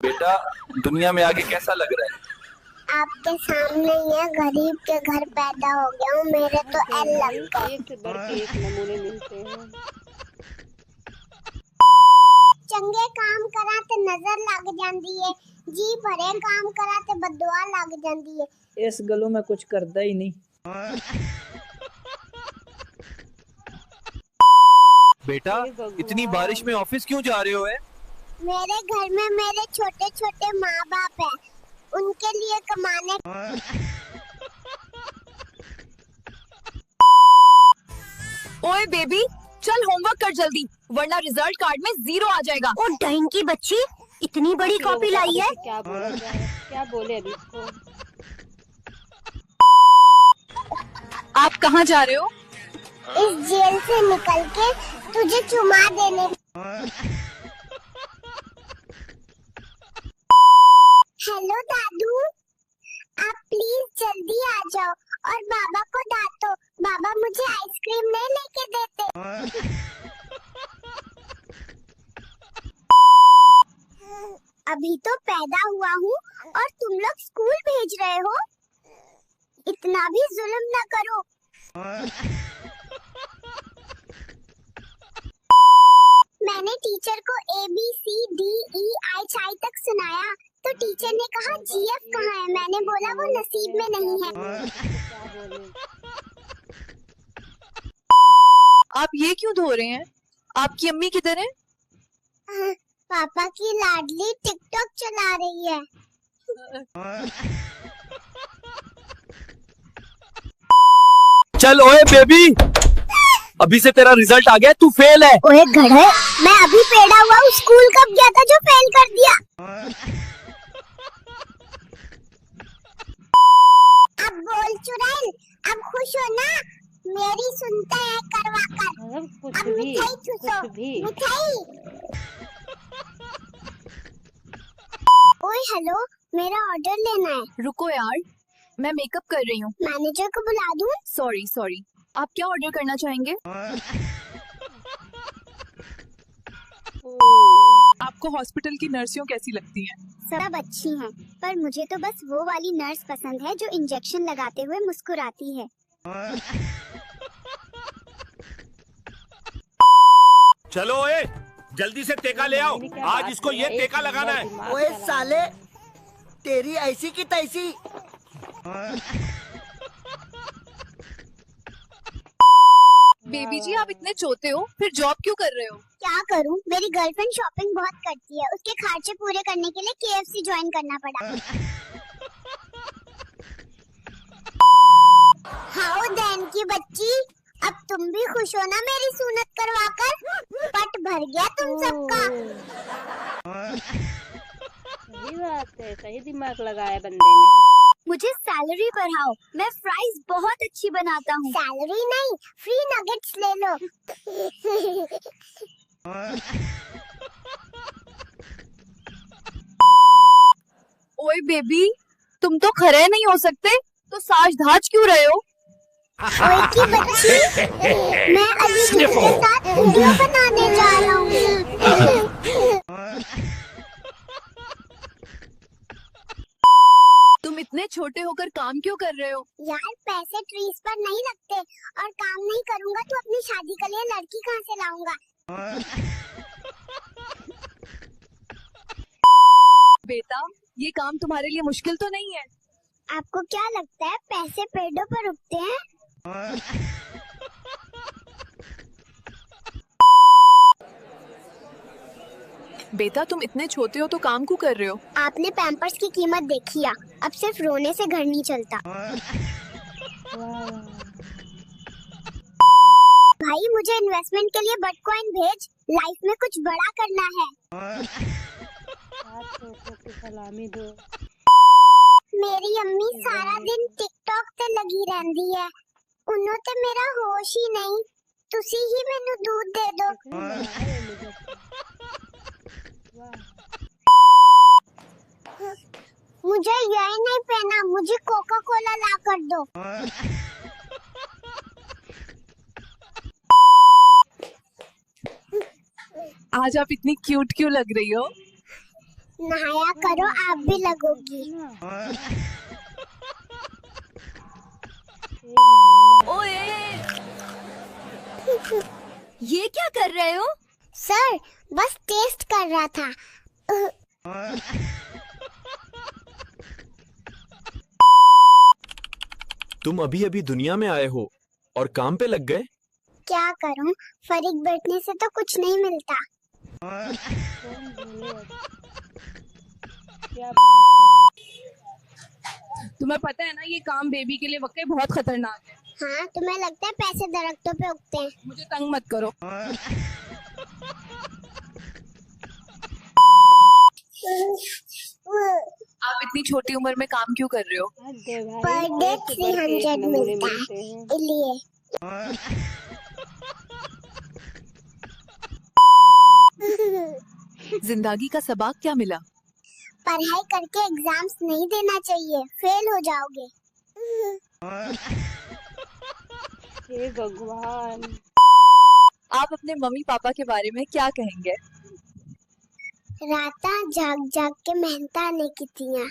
बेटा, दुनिया में आके कैसा लग रहा है? आपके सामने ये गरीब के घर पैदा हो गया हूँ। मेरे तो एल लग गए। एक से बढ़ के एक नमूने मिलते हैं। चंगे काम करा ते नजर लग जाती है, जी भरे काम करा ते बददुआ लग जाती है। इस गलों में कुछ करता ही नहीं। बेटा, इतनी बारिश में ऑफिस क्यों जा रहे हो? मेरे घर में मेरे छोटे छोटे माँ बाप है, उनके लिए कमाने। ओए बेबी, चल होमवर्क कर जल्दी, वरना रिजल्ट कार्ड में 0 आ जाएगा। ओ डाइन की बच्ची, इतनी बड़ी कॉपी लाई है। क्या बोला जाए, क्या बोले अभी इसको। आप कहाँ जा रहे हो? इस जेल से निकल के तुझे चुमा देने। हेलो दादू, आप प्लीज जल्दी आ जाओ और बाबा को डांटो। बाबा मुझे आइसक्रीम नहीं लेके देते। अभी तो पैदा हुआ हूँ और तुम लोग स्कूल भेज रहे हो। इतना भी जुल्म ना करो। मैंने टीचर को ABCDEI तक सुनाया तो टीचर ने कहा GF कहाँ है। मैंने बोला वो नसीब में नहीं है। आप ये क्यों धो रहे हैं? आपकी अम्मी किधर है? पापा की लाडली टिकटॉक चला रही है। चल ओए बेबी, अभी से तेरा रिजल्ट आ गया, तू फेल है। ओए गधे, मैं अभी पैदा हुआ हूँ। स्कूल कब गया था जो फेल कर दिया। अब बोल चुड़ैल, अब खुश हो ना? मेरी सुनते हैं करवा कर। कुछ अब भी मिठाई चूसो, कुछ भी। मिठाई। ओए हेलो, मेरा ऑर्डर लेना है। रुको यार, मैं मेकअप कर रही हूँ। मैनेजर को बुला दूँ? सॉरी, आप क्या ऑर्डर करना चाहेंगे? आपको हॉस्पिटल की नर्सियों कैसी लगती हैं? सब अच्छी हैं, पर मुझे तो बस वो वाली नर्स पसंद है जो इंजेक्शन लगाते हुए मुस्कुराती है। चलो ओए, जल्दी से टेका ले आओ। आज इसको ये टेका लगाना है। ओए साले, तेरी ऐसी की तैसी। बेबी जी, आप इतने चोते हो, फिर जॉब क्यों कर रहे हो? क्या करूं, मेरी गर्लफ्रेंड शॉपिंग बहुत करती है। उसके खर्चे पूरे करने के लिए KFC ज्वाइन करना पड़ा। हाउ देन की बच्ची, अब तुम भी खुश हो ना मेरी सुन्नत करवाकर? पट भर गया तुम सबका। सही बात है, सही दिमाग लगाया बंदे ने। मुझे सैलरी बढ़ाओ, मैं फ्राइज बहुत अच्छी बनाता हूँ। सैलरी नहीं, फ्री नगेट्स ले लो। ओए बेबी, तुम तो खरे नहीं हो सकते, तो साज धाज क्यों रहे हो? ओए की बच्ची, मैं अभी तुमके साथ वीडियो बनाने जा रहा हूँ। तुम इतने छोटे होकर काम क्यों कर रहे हो? यार पैसे ट्रीज पर नहीं लगते, और काम नहीं करूँगा तो अपनी शादी के लिए लड़की कहाँ से लाऊंगा। बेटा, ये काम तुम्हारे लिए मुश्किल तो नहीं है? आपको क्या लगता है पैसे पेड़ों पर उगते हैं? बेटा, तुम इतने छोटे हो तो काम क्यों कर रहे हो? आपने पैम्पर्स की कीमत देखी है, अब सिर्फ रोने से घर नहीं चलता। भाई मुझे इन्वेस्टमेंट के लिए बिटकॉइन भेज, लाइफ में कुछ बड़ा करना है। सलामी दो। मेरी अम्मी सारा दिन टिकटॉक पे लगी रहती है, उन्होंने मेरा होश ही नहीं। तुसी ही मैनू दूध दे दो। मुझे यही नहीं पहना, मुझे कोका कोला ला कर दो। आज आप इतनी क्यूट क्यों लग रही हो? नहाया करो, आप भी लगोगी। ओए, ये क्या कर रहे हो? सर बस टेस्ट कर रहा था। तुम अभी अभी दुनिया में आए हो और काम पे लग गए। क्या करूं, फरीक बैठने से तो कुछ नहीं मिलता। तुम्हें पता है ना ये काम बेबी के लिए वाकई बहुत खतरनाक है। हाँ, तुम्हें लगता है पैसे दरख्तों पे उगते हैं। मुझे तंग मत करो। आप इतनी छोटी उम्र में काम क्यों कर रहे हो? पर डे 300 मिलता है, इसलिए। जिंदगी का सबक क्या मिला? पढ़ाई करके एग्जाम्स नहीं देना चाहिए, फेल हो जाओगे। हे भगवान। आप अपने मम्मी पापा के बारे में क्या कहेंगे? राता जाग जाग के मेहनता ने कितियां।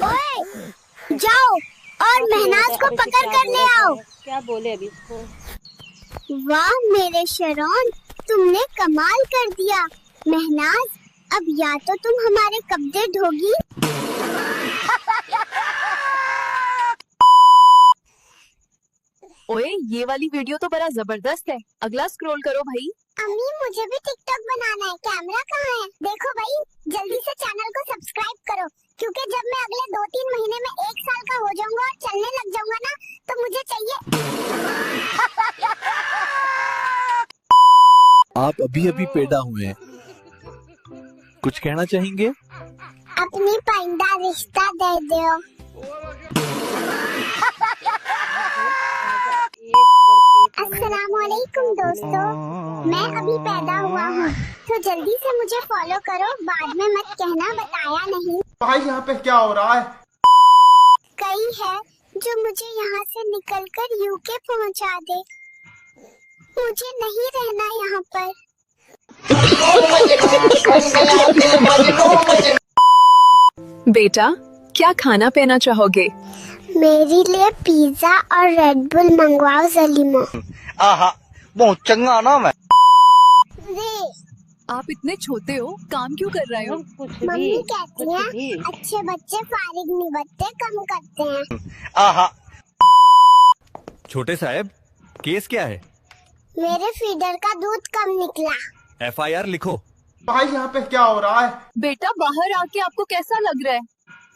ओए, जाओ और महनाज को पकड़ कर ले आओ। क्या बोले अभी इसको? वाह मेरे शरोन, तुमने कमाल कर दिया। महनाज, अब या तो तुम हमारे कब्जे ढोगी ओए, ये वाली वीडियो तो बड़ा जबरदस्त है। अगला स्क्रॉल करो भाई। अम्मी मुझे भी टिकटॉक बनाना है, कैमरा कहाँ है? देखो भाई, जल्दी से चैनल को सब्सक्राइब करो, क्योंकि जब मैं अगले 2-3 महीने में 1 साल का हो जाऊंगा और चलने लग जाऊंगा ना, तो मुझे चाहिए। आप अभी अभी पैदा हुए हैं, कुछ कहना चाहेंगे? अपनी पाइंदा रिश्ता दे दो। अस्सलामुअलैकुम दोस्तों, मैं अभी पैदा हुआ हूँ, तो जल्दी से मुझे फॉलो करो, बाद में मत कहना बताया नहीं। भाई यहाँ पे क्या हो रहा है? कई है जो मुझे यहाँ से निकलकर यूके पहुँचा दे। मुझे नहीं रहना यहाँ पर। बेटा, क्या खाना पीना चाहोगे? मेरे लिए पिज्जा और रेड बुल मंगवाओ जलीमो। आहा, बहुत चंगा नाम है। वे आप इतने छोटे हो, काम क्यों कर रहे हो? कुछ मम्मी भी कहती कुछ हैं भी। अच्छे बच्चे फारिग नहीं बचते, कम करते हैं। आहा, छोटे साहब, केस क्या है? मेरे फीडर का दूध कम निकला। FIR लिखो। भाई यहाँ पे क्या हो रहा है? बेटा, बाहर आके आपको कैसा लग रहा है?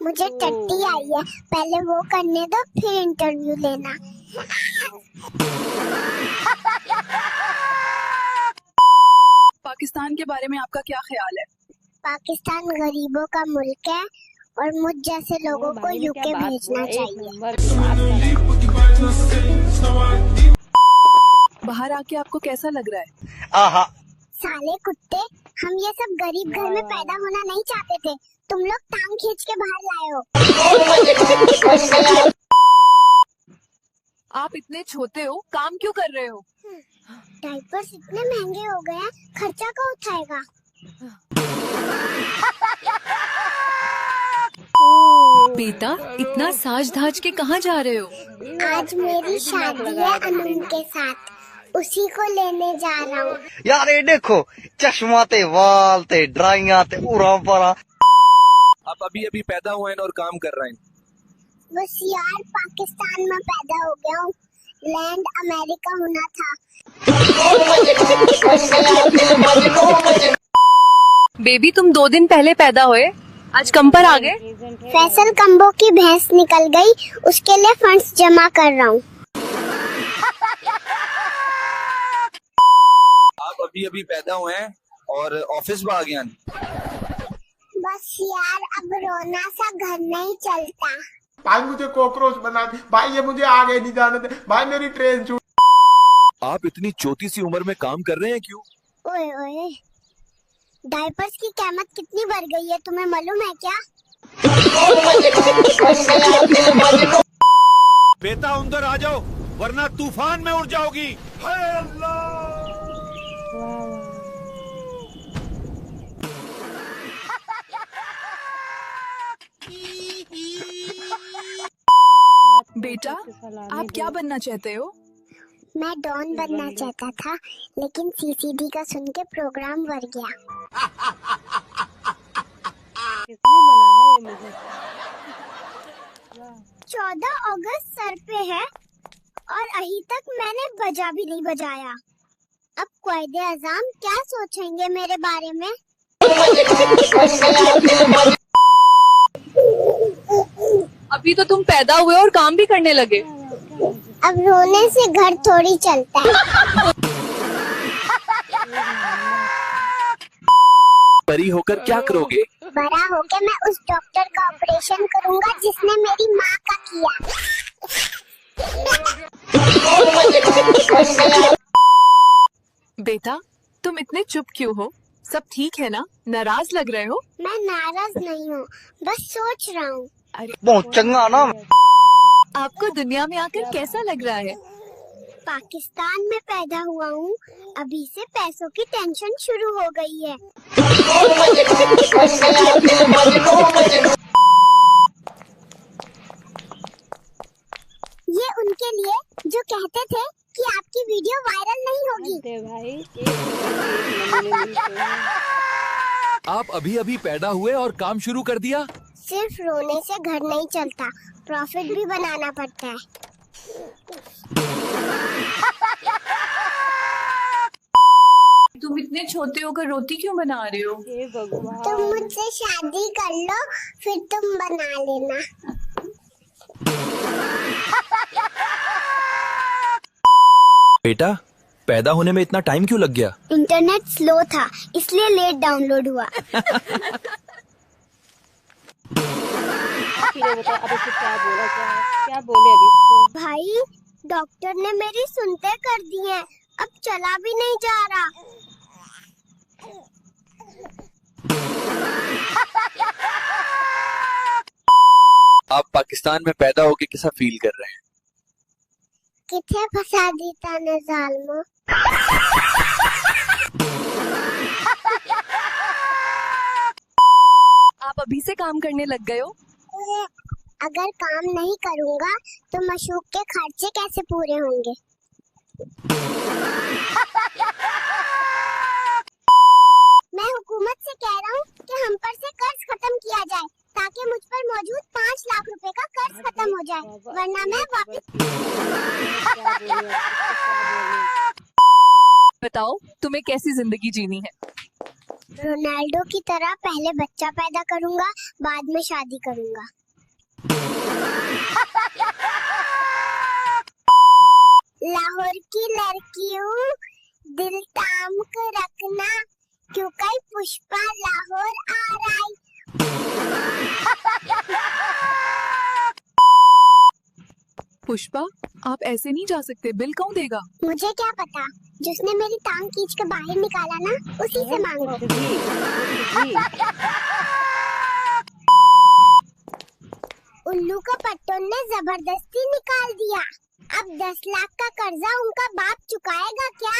मुझे टट्टी आई है, पहले वो करने दो, फिर इंटरव्यू लेना। पाकिस्तान के बारे में आपका क्या ख्याल है? पाकिस्तान गरीबों का मुल्क है और मुझ जैसे लोगों को यूके भेजना चाहिए। बाहर आके आपको कैसा लग रहा है? आहा, साले कुत्ते, हम ये सब गरीब घर में पैदा होना नहीं चाहते थे, तुम लोग टांग खींच के बाहर लाए हो। आप इतने छोटे हो, काम क्यों कर रहे हो? डायपर्स इतने महंगे हो गए हैं, खर्चा कौन उठाएगा? बेटा, इतना साज धाज के कहाँ जा रहे हो? आज मेरी शादी है अनून के साथ, उसी को लेने जा रहा हूँ। यार ये देखो, चश्मा ते वाल ते ड्राइयां ते उरा परा। आप अभी अभी पैदा हुए हैं और काम कर रहे हैं। बस यार, पाकिस्तान में पैदा हो गया हूँ, लैंड अमेरिका होना था। बेबी, तुम 2 दिन पहले पैदा हुए, आज कम पर आ गए। फैसल कम्बो की भैंस निकल गई, उसके लिए फंड्स जमा कर रहा हूँ। आप अभी अभी पैदा हुए हैं और ऑफिस में आ गए हैं। बस यार, अब रोना सा घर नहीं चलता। भाई मुझे कॉकरोच बना दे। भाई ये मुझे आगे नहीं जाने दे। भाई मेरी ट्रेन छूट। आप इतनी छोटी सी उम्र में काम कर रहे हैं क्यों? ओए ओए, डायपर्स की कीमत कितनी बढ़ गई है, तुम्हें मालूम है क्या? बेटा अंदर आ जाओ, वरना तूफान में उड़ जाओगी। हाय अल्लाह। बेटा, आप क्या बनना चाहते हो? मैं डॉन बनना चाहता था, लेकिन सीसीडी का सुन के प्रोग्राम भर गया। किसने बनाया ये मुझे? 14 अगस्त सर पे है और अभी तक मैंने बजा भी नहीं बजाया। अब क़ायदे आज़म क्या सोचेंगे मेरे बारे में? अभी तो तुम पैदा हुए और काम भी करने लगे। अब रोने से घर थोड़ी चलता है। परी होकर क्या करोगे? बड़ा होके मैं उस डॉक्टर का ऑपरेशन करूंगा जिसने मेरी माँ का किया। बेटा, तुम इतने चुप क्यों हो? सब ठीक है ना? नाराज लग रहे हो? मैं नाराज नहीं हूँ, बस सोच रहा हूँ। बहुत चंगा ना। आपको दुनिया में आकर कैसा लग रहा है? पाकिस्तान में पैदा हुआ हूँ, अभी से पैसों की टेंशन शुरू हो गई है। ये उनके लिए जो कहते थे कि आपकी वीडियो वायरल नहीं होगी। दे भाई, एक नमूने मिलते हैं। आप अभी अभी पैदा हुए और काम शुरू कर दिया? सिर्फ रोने से घर नहीं चलता, प्रॉफिट भी बनाना पड़ता है। तुम इतने छोटे होकर रोटी क्यों बना रहे हो? हे भगवान। तुम मुझसे शादी कर लो, फिर तुम बना लेना। बेटा, पैदा होने में इतना टाइम क्यों लग गया? इंटरनेट स्लो था, इसलिए लेट डाउनलोड हुआ। फिर बता, अब इसको क्या बोला जाए? क्या बोले अभी इसको? भाई, डॉक्टर ने मेरी सुनते कर दी है, अब चला भी नहीं जा रहा। आप पाकिस्तान में पैदा होके कैसा फील कर रहे हैं? किथे फंसा देता ने जालमो। आप अभी से काम करने लग गए हो? अगर काम नहीं करूँगा तो मशूक के खर्चे कैसे पूरे होंगे? मैं हुकूमत से कह रहा हूँ कि हम पर से कर्ज खत्म किया जाए, ताकि मुझ पर मौजूद 5 लाख रुपए का कर्ज खत्म हो जाए, वरना मैं वापस। क्या बोले अब इसको? क्या बोले? बताओ, तुम्हें कैसी जिंदगी जीनी है? रोनाल्डो की तरह पहले बच्चा पैदा करूंगा, बाद में शादी करूंगा। लाहौर की लड़की हूँ, दिल थाम कर रखना, क्यों कई पुष्पा लाहौर आ रही। पुष्पा, आप ऐसे नहीं जा सकते, बिल कौन देगा? मुझे क्या पता, जिसने मेरी टांग खींच के बाहर निकाला ना, उसी से मांगो। कुछ भी। उल्लू को पट्टों ने जबरदस्ती निकाल दिया। अब 10 लाख का कर्जा उनका बाप चुकाएगा क्या?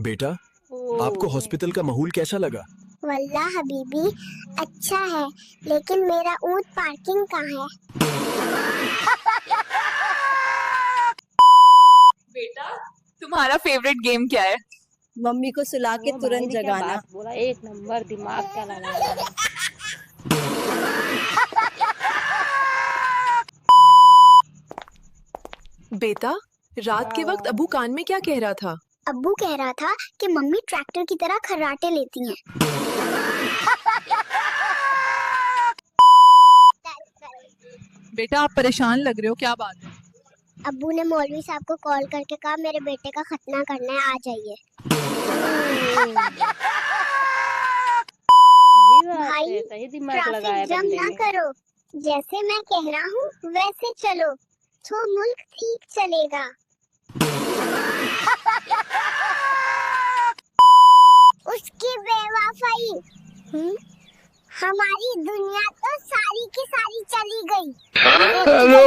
बेटा, आपको हॉस्पिटल का माहौल कैसा लगा? वल्लाह हबीबी, अच्छा है, लेकिन मेरा ऊंट पार्किंग कहाँ है? बेटा, तुम्हारा फेवरेट गेम क्या है? मम्मी को सुला के वो तुरंत भाई ने क्या जगाना। बात बोला, एक नंबर दिमाग क्या लगाया। बेटा, रात के वक्त अबू कान में क्या कह रहा था? अब्बू कह रहा था कि मम्मी ट्रैक्टर की तरह खर्राटे लेती हैं। बेटा, आप परेशान लग रहे हो, क्या बात है? अब्बू ने मौलवी साहब को कॉल करके कहा मेरे बेटे का खतना करना है, आ जाइए। सही बात भाई, है, सही दिमाग लगाया ट्रैफिक जाम बंदे ना ने। करो, जैसे मैं कह रहा हूँ वैसे चलो, तो मुल्क ठीक चलेगा। उसकी बेवफाई। हमारी दुनिया तो सारी की सारी चली गई। हेलो